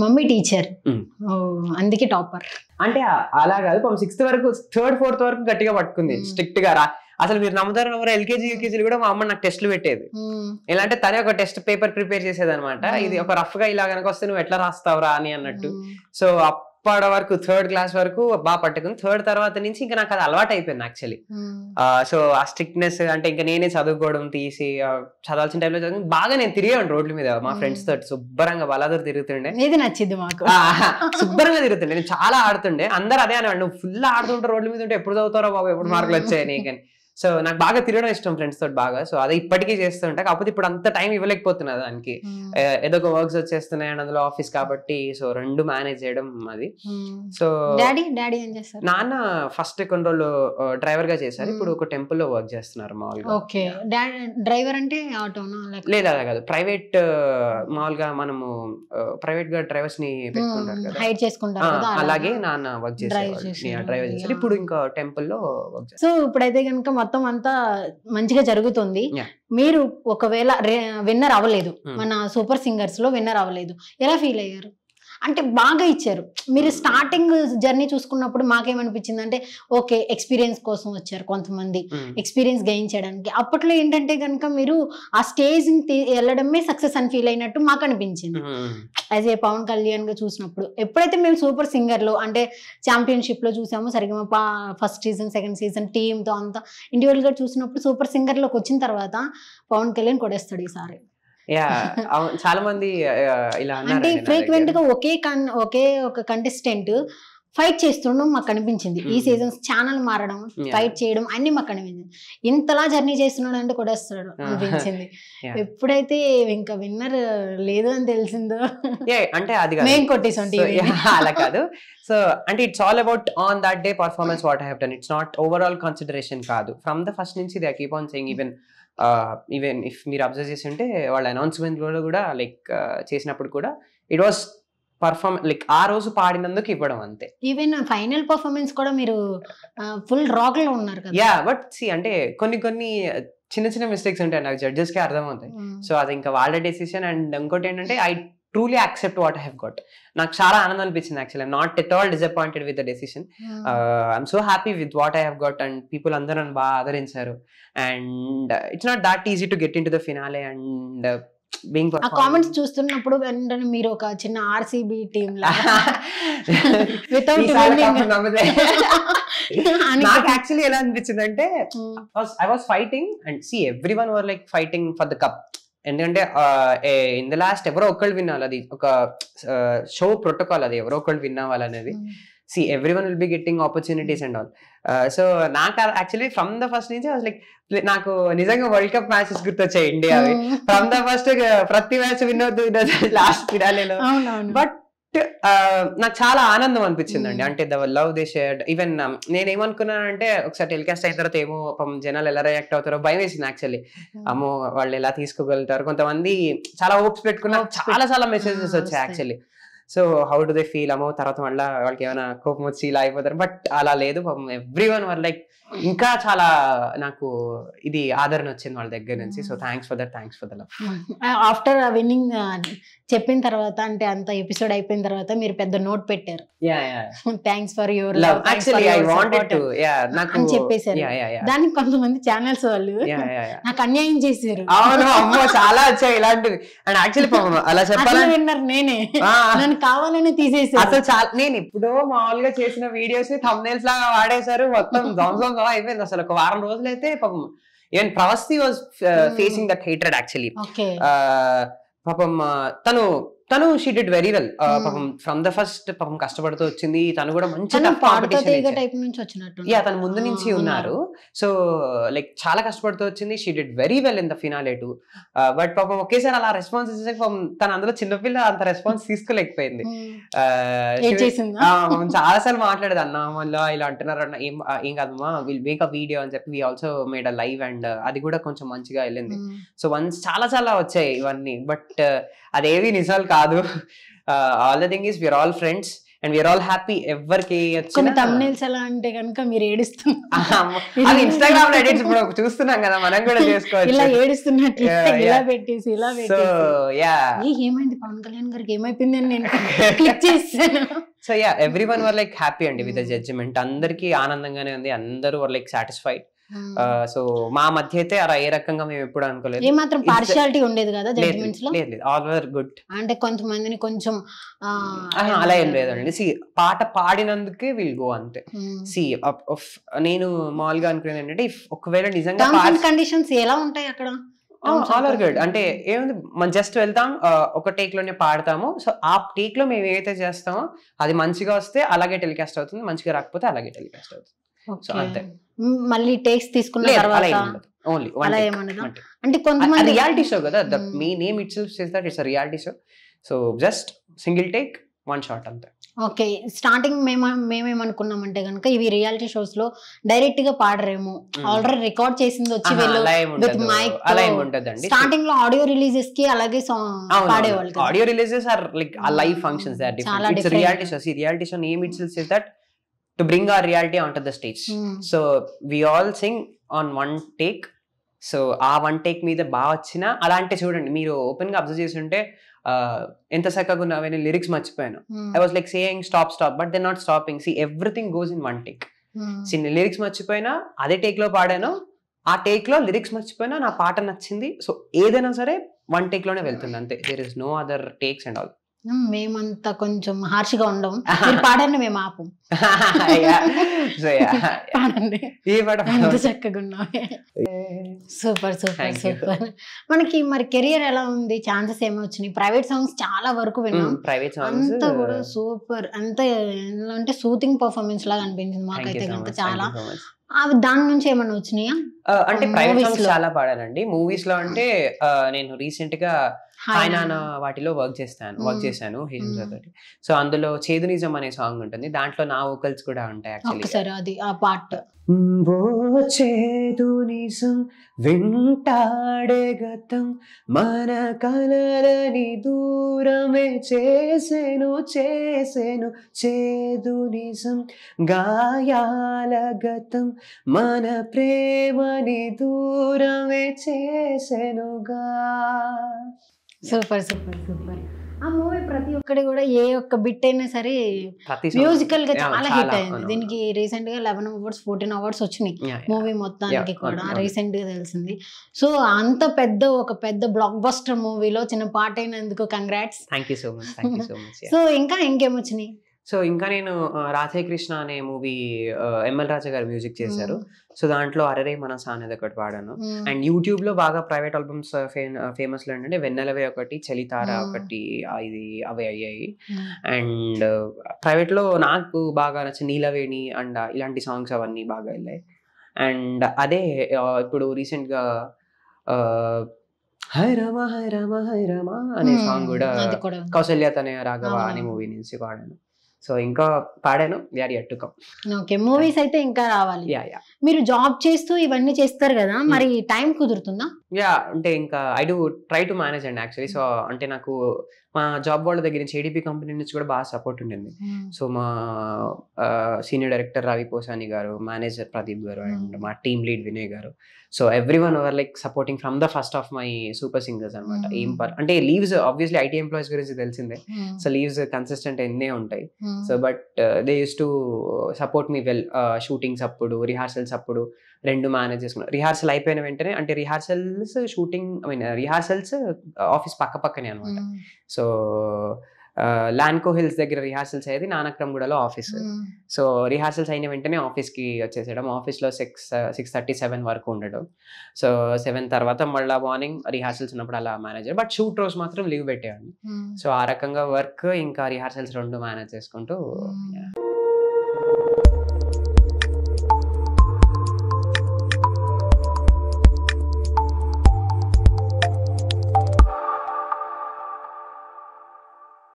Mummy teacher, అందుకే topper అంటే అలా కాదు, 6th వరకు 3rd 4th వరకు గట్టిగా పట్టుకుంది స్ట్రిక్ట్ గా. అసలు మీరు నమ్ముతారు ఎల్కేజీ యూకేజీలు కూడా మా అమ్మ నాకు టెస్ట్లు పెట్టేది. ఎలా అంటే తనే ఒక టెస్ట్ పేపర్ ప్రిపేర్ చేసేది అనమాట. ఇది ఒక రఫ్ గా ఇలా కనుక వస్తే నువ్వు ఎట్లా రాస్తావురా అని అన్నట్టు. సో అప్పటి వరకు 3rd క్లాస్ వరకు బాగా పట్టుకుంది. 3rd తర్వాత నుంచి ఇంకా నాకు అది అలవాటు అయిపోయింది యాక్చువల్లీ. సో ఆ స్ట్రిక్ట్నెస్ అంటే ఇంకా నేనే చదువుకోవడం తీసి చదవాల్సిన టైంలో చదువు బాగా నేను తిరిగాను రోడ్ల మీద మా ఫ్రెండ్స్ తోటి శుభ్రంగా బలాదూరు తిరుగుతుండే. ఇది నచ్చింది మాకు, శుభ్రంగా తిరుగుతుండే. నేను చాలా ఆడుతుండే. అందరు అదే అనేవాడు, నువ్వు ఫుల్ ఆడుతుంటే రోడ్ల మీద ఉంటే ఎప్పుడు చదువుతారో బాబు, ఎప్పుడు మార్కులు వచ్చాయి నీకని. సో నాకు బాగా తిరగడం ఇష్టం ఫ్రెండ్స్ తోటి బాగా. సో అదే ఇప్పటికీ చేస్తుంటా, కాకపోతే ఇప్పుడు అంత టైం ఇవ్వలేకపోతున్నా దానికి. ఏదో ఒక వర్క్స్ వచ్చేస్తున్నాయి అండ్ అందులో ఆఫీస్ కాబట్టి సో 2 మేనేజ్ చేయడం అది. సో డాడీ ఏం చేస్తారు? నాన్న ఫస్ట్ కొన్ని రోజులు డ్రైవర్ గా చేశారు, ఇప్పుడు ఒక టెంపుల్ లో వర్క్ చేస్తున్నారు మామూలుగా. ఓకే, డ్రైవర్ అంటే ఆటోనా? లేదు అలా కాదు, ప్రైవేట్ మామూలుగా మనము ప్రైవేట్ గా డ్రైవర్స్ ని పెట్టుకుంటారు కదా, హైర్ చేసుకుంటారు కదా, అలాగే నాన్న వర్క్ చేసేవారు, డ్రైవర్ చేశారు. ఇప్పుడు ఇంకా టెంపుల్ లో వర్క్ చేస్తారు. సో ఇప్పుడైతే కనుక మొత్తం అంతా మంచిగా జరుగుతుంది. మీరు ఒకవేళ విన్నర్ అవ్వలేదు, మన సూపర్ సింగర్స్ లో విన్నర్ అవ్వలేదు, ఎలా ఫీల్ అయ్యారు? అంటే బాగా ఇచ్చారు. మీరు స్టార్టింగ్ జర్నీ చూసుకున్నప్పుడు మాకేమనిపించింది అంటే ఓకే ఎక్స్పీరియన్స్ కోసం వచ్చారు కొంతమంది, ఎక్స్పీరియన్స్ గెయిన్ చేయడానికి. అప్పట్లో ఏంటంటే కనుక మీరు ఆ స్టేజ్ వెళ్ళడమే సక్సెస్ అని ఫీల్ అయినట్టు మాకు అనిపించింది యాజ్ ఏ పవన్ కళ్యాణ్ గా చూసినప్పుడు. ఎప్పుడైతే మేము సూపర్ సింగర్ లో అంటే ఛాంపియన్షిప్ లో చూసాము, Saregamapa first season second season team తో అంతా ఇండివిజువల్ గా చూసినప్పుడు సూపర్ సింగర్ లోకి వచ్చిన తర్వాత పవన్ కళ్యాణ్ కొడేస్తాడు ఈసారి. చాలా మంది ఇలా అంటే ఫ్రీక్వెంట్ గా ఒకే ఒక కంటెస్టెంట్ ఫైట్ చేస్తుండడం మాకు కనిపించింది. ఈ సీజన్స్ ఛానల్ మారడం, ఫైట్ చేయడం అన్ని మాకు కనిపించింది. ఇంతలా జర్నీ చేస్తున్నాడు అంటే కొడేస్తాడు అనిపించింది. ఎప్పుడైతే ఇంకా విన్నర్ లేదు అని తెలిసిందో అంటే అది మేము కొట్టేసాం అలా కాదు. సో అంటే it's all about on that day performance what I have done. It's not overall consideration కాదు. ఫ్రమ్ ద ఫస్ట్ నుంచి they keep on saying even if మీరు అబ్జర్వ్ చేసి ఉంటే వాళ్ళ అనౌన్స్మెంట్ లో కూడా లైక్ చేసినప్పుడు కూడా ఇట్ వాస్ లైక్ ఆ రోజు పాడినందుకు ఇవ్వడం అంతే. ఈవెన్ ఫైనల్ పర్ఫార్మెన్స్ కూడా మీరు ఫుల్ రాక్ లో ఉన్నారు కదా. యా బట్ సి అంటే కొన్ని చిన్న మిస్టేక్స్ ఉంటాయి నాకు జడ్జెస్ కి అర్థమవుతాయి. సో అది ఇంకా వాళ్ళ డెసిషన్. అండ్ ఇంకోటి ఏంటంటే I truly accept what I have got. నాకు చాలా ఆనందం అనిపించింది actually. I'm not at all disappointed with the decision. I'm so happy with what I have got and people అందరూ నన్ను బాగా ఆదరించారు. And it's not that easy to get into the finale and being ఆ comments చూస్తున్నప్పుడు వెంటనే మీరు ఒక చిన్న ఆర్సీబీ టీమ్ లా వితౌట్ నాకు యాక్చువల్లీ ఎలా అనిపించింది అంటే I was fighting and see everyone were like fighting for the cup. ఎందుకంటే ఇన్ ద లాస్ట్ ఎవరో ఒకళ్ళు విన్నారు, అది ఒక షో ప్రోటోకాల్, అది ఎవరో ఒకళ్ళు విన్నవాలి అనేది. See everyone will be getting opportunities and all. So నాకు యాక్చువల్లీ ఫ్రమ్ ద ఫస్ట్ నుంచి లైక్ నాకు నిజంగా వరల్డ్ కప్ మ్యాచెస్ గుర్తొచ్చాయి ఇండియావి. ఫ్రమ్ ద ఫస్ట్ ప్రతి మ్యాచ్ వినొద్దు లాస్ట్ ఫినాలేలో. బట్ నాకు చాలా ఆనందం అనిపించిందండి. అంటే the love they shared. Even నేనేమనుకున్నానంటే ఒకసారి టెలికాస్ట్ అయిన తర్వాత ఏమో జనాలు ఎలా రియాక్ట్ అవుతారో భయం వేసింది యాక్చువల్లీ. అమ్మో వాళ్ళు ఎలా తీసుకోగలుగుతారు, కొంతమంది చాలా హోప్స్ పెట్టుకున్నా చాలా మెసేజెస్ వచ్చాయి actually. So how do they feel, అమ్మో తర్వాత మళ్ళీ వాళ్ళకి ఏమైనా కోపం వచ్చి ఇలా అయిపోతారు. బట్ అలా లేదు, ఎవ్రీవన్ వర్ లైక్ ఇంకా చాలా నాకు ఇది ఆదరణ వచ్చింది వాళ్ళ దగ్గర నుంచి. So thanks for the love. After winning చెప్పిన తర్వాత అంటే అంత ఎపిసోడ్ అయిపోయిన తర్వాత మీరు పెద్ద నోట్ పెట్టారు, థ్యాంక్స్ ఫర్ యువర్ లవ్ అని చెప్పేశారు. దానికి కొంతమంది ఛానల్స్ వాళ్ళు నాకు అన్యాయం చేశారు. అవును అమ్మో చాలా వచ్చాయి ఇలాంటివి. అండ్ యాక్చువల్లీ అలా చెప్పాలి విన్నర్ నేనే, నన్ను కావాలని తీసేసారు. అసలు చాలా నేను ఎప్పుడో మామూలుగా చేసిన వీడియోస్ ని థంబ్నెయిల్స్ లాగా వాడేశారు, మొత్తం అయిపోయింది. అసలు ఒక వారం రోజులైతే పాపం even Pravasthi was facing that hatred actually. పాపం తను షీ డిడ్ వెరీ వెల్. పాపం ఫ్రమ్ ద ఫస్ట్ పాపం కష్టపడుతూ వచ్చింది. తను కూడా మంచి తను ముందు నుంచి ఉన్నారు. సో లైక్ చాలా కష్టపడుతూ వచ్చింది. She did very well in the finale to. But పాపం ఒకేసారి అలా రెస్పాన్స్ ఇచ్చే తను అందులో చిన్నపిల్ల అంత రెస్పాన్స్ తీసుకోలేకపోయింది. చాలా సార్లు మాట్లాడేది, అన్న మళ్ళీ ఇలా అంటున్నారు అన్న, ఏం కాదమ్మా విల్ మేక్ అ వీడియో అని చెప్పి we also made a live and అది కూడా కొంచెం మంచిగా వెళ్ళింది. సో వన్స్ చాలా వచ్చాయి ఇవన్నీ. బట్ అదేవి నిజాలు కాదు. All the thing is we are all friends and we are all happy. ఎవరికి కొన్ని thumbnails ఎలా అంటే కనుక మీరు ఏడుస్తున్నారు, ఇన్స్టాగ్రామ్ లో ఎడిట్స్ ఇప్పుడు చూస్తున్నాం కదా, మనం కూడా చేసుకోవచ్చు ఇలా ఏడుస్తున్నట్లు ఇలా పెట్టేసి ఇలా సో యా ఏమైంది పవన్ కళ్యాణ్ గారికి ఏమైపోయింది అని నేను క్లిక్ చేస్తాను. So yeah everyone were like happy అండి విత్ ద జడ్జిమెంట్. అందరికి ఆనందంగానే ఉంది, అందరూ వర్ లైక్ సాటిస్ఫైడ్. సో మా మధ్య అయితే అలా ఏ రకంగా మేము ఎప్పుడు అనుకోలేదు. ఏ మాత్రం పార్షియాలిటీ ఉండేది కదా జడ్జ్మెంట్స్ లో? లేదు, ఆల్ వర్ గుడ్. అంటే కొంతమందిని కొంచెం అలా ఏం లేదండి. సి పాట పాడినందుకే విల్ గో అంతే. సి నేను మామూలుగా అనుకునేది ఏంటంటే ఒకవేళ నిజంగా కండిషన్స్ ఎలా ఉంటాయి అక్కడ? All are good. అంటే ఏముంది, మనం జస్ట్ వెళ్తాం, ఒక టేక్ లోనే పాడతాము. సో ఆ టేక్ లో మేము ఏదైతే చేస్తామో అది మంచిగా వస్తే అలాగే టెలికాస్ట్ అవుతుంది, మంచిగా రాకపోతే అలాగే టెలికాస్ట్ అవుతుంది. సో అంతే. మళ్ళీ టేక్స్ తీసుకున్న తర్వాత ఓన్లీ అంటే కొంతమంది రియాలిటీ షో కదా, the main name itself says that it's a reality show. So just single take, one shot అంతే. ఓకే, స్టార్టింగ్ మేమేమనుకున్నామంటే కనుక ఇవి రియాలిటీ షోస్ లో డైరెక్ట్ గా పాడరేమో, ఆల్రెడీ రికార్డ్ చేసింది వచ్చి విత్ మైక్. స్టార్టింగ్ లో ఆడియో రిలీజెస్ కి అలాగే పాడేవాళ్ళు. Audio releases are like live functions, they are different. It's reality show. See reality show name itself says that to bring our reality onto the stage. So we all sing on one take. So ఆ one take మీద బాగా వచ్చినా అలాంటి చూడండి, మీరు open గా observe చేసి ఉంటే ఎంత చక్కగా ఉన్నావే, నేను లిరిక్స్ మర్చిపోయాను. I was like saying stop stop, but they not stopping. See everything goes in one take. See నేను లిరిక్స్ మర్చిపోయినా అదే టేక్ లో పాడాను, ఆ టేక్ లో లిరిక్స్ మర్చిపోయినా నా పాట నచ్చింది. సో ఏదైనా సరే వన్ టేక్ లోనే వెళ్తుంది అంతే. There is no other takes and all. మేమంతా కొంచెం హార్ష్గా ఉండం, పాడండి మేము ఆపం. చక్కగా ఉన్నాం. Super super super. మనకి మరి కెరియర్ ఎలా ఉంది? ఛాన్సెస్ ఏమి వచ్చినాయి? ప్రైవేట్ సాంగ్స్ చాలా వరకు విన్నాం, అంతా కూడా సూపర్, అంతా అంటే సూతింగ్ పర్ఫార్మెన్స్ లాగా అనిపించింది మాకైతే కనుక చాలా. అవి దాని నుంచి ఏమన్నా వచ్చినాయా? అంటే ప్రైవేట్ సాంగ్స్ చాలా పాడానండి. మూవీస్ లో అంటే నేను రీసెంట్ గా హాయ్ నాన్న వాటిలో వర్క్ చేశాను హీరోయిన్స్ తోటి. సో అందులో చేదు నిజం అనే సాంగ్ ఉంటుంది, దాంట్లో నా వోకల్స్ కూడా ఉంటాయి యాక్చువల్లీ. అది ఆ పార్ట్ చేదు నిజం వింటాడే గతం, మన కలలని దూరమే చేసేను చేదు నిజం, గాయాల గతం మన ప్రేమని దూరమే చేసేనుగా. Super super super. ఆ మూవీ ప్రతి ఒక్కటి కూడా ఏ ఒక్క బిట్ అయినా సరే మ్యూజికల్ గా చాలా హిట్ అయింది. దీనికి రీసెంట్ గా 11 awards 14 awards వచ్చినాయి మూవీ మొత్తానికి కూడా, రీసెంట్ గా తెలిసింది. సో అంత ఒక పెద్ద బ్లాక్ బస్టర్ మూవీలో చిన్న పాట అయినందుకు congrats. Thank you so much. So ఇంకేమొచ్చినాయి? సో ఇంకా నేను రాధే కృష్ణ అనే మూవీ ఎంఎల్ రాజా గారు మ్యూజిక్ చేశారు. సో దాంట్లో అరరే మనసా అనేది ఒకటి పాడాను. అండ్ యూట్యూబ్ లో బాగా ప్రైవేట్ ఆల్బమ్స్ ఫేమస్ లో ఏంటంటే వెన్నెలవే ఒకటి, చలితార ఒకటి, ఇది అవే అయ్యాయి. అండ్ ప్రైవేట్ లో నాకు బాగా నచ్చిన నీలవేణి అండ్ ఇలాంటి సాంగ్స్ అవన్నీ బాగా వెళ్ళాయి. అండ్ అదే ఇప్పుడు రీసెంట్ గా హైరమా హైరమా హైరమా అనే సాంగ్ కూడా కౌశల్య తనయ రాఘవ అనే మూవీ నుంచి పాడాను. సో ఇంకా పాడాను, we are yet to come. Okay, movies అయితే ఇంకా రావాలి. మీరు జాబ్ చేస్తూ ఇవన్నీ చేస్తారు కదా, మరి టైం కుదురుతుందా? అంటే ఇంకా I do try to manage అండి యాక్చువల్లీ. సో అంటే నాకు మా జాబ్ వాళ్ళ దగ్గర నుంచి ఏడీపీ కంపెనీ నుంచి కూడా బాగా సపోర్ట్ ఉండింది. సో మా సీనియర్ డైరెక్టర్ రవి పోసాని గారు, మేనేజర్ ప్రదీప్ గారు అండ్ మా టీమ్ లీడ్ వినయ్ గారు, so everyone were like supporting from the first of my super singers అనమాట. అంటే లీవ్స్ ఆబ్వియస్లీ ఐటీ ఎంప్లాయీస్ గురించి తెలిసిందే, సో లీవ్స్ కన్సిస్టెంట్ ఎన్నే ఉంటాయి. So but they use to support me well. Shootings అప్పుడు, rehearsals అప్పుడు రెండు మేనేజ్ చేసుకున్నాను. రిహార్సల్ అయిపోయిన వెంటనే, అంటే రిహార్సల్స్ షూటింగ్ రిహార్సల్స్ ఆఫీస్ పక్కనే అనమాట. సో లాన్కో హిల్స్ దగ్గర రిహార్సల్స్ అయ్యేది, నానక్రమ్గూడలో ఆఫీస్. సో రిహార్సల్స్ అయిన వెంటనే ఆఫీస్కి వచ్చేసేయడం, ఆఫీస్లో 6:30 7 వరకు ఉండడం. సో 7 తర్వాత మళ్ళీ మార్నింగ్ రిహార్సల్స్ ఉన్నప్పుడు అలా మేనేజర్, బట్ షూట్ రోజు మాత్రం లీవ్ పెట్టేవాడిని. సో ఆ రకంగా వర్క్ ఇంకా రిహార్సల్స్ రెండు మేనేజ్ చేసుకుంటూ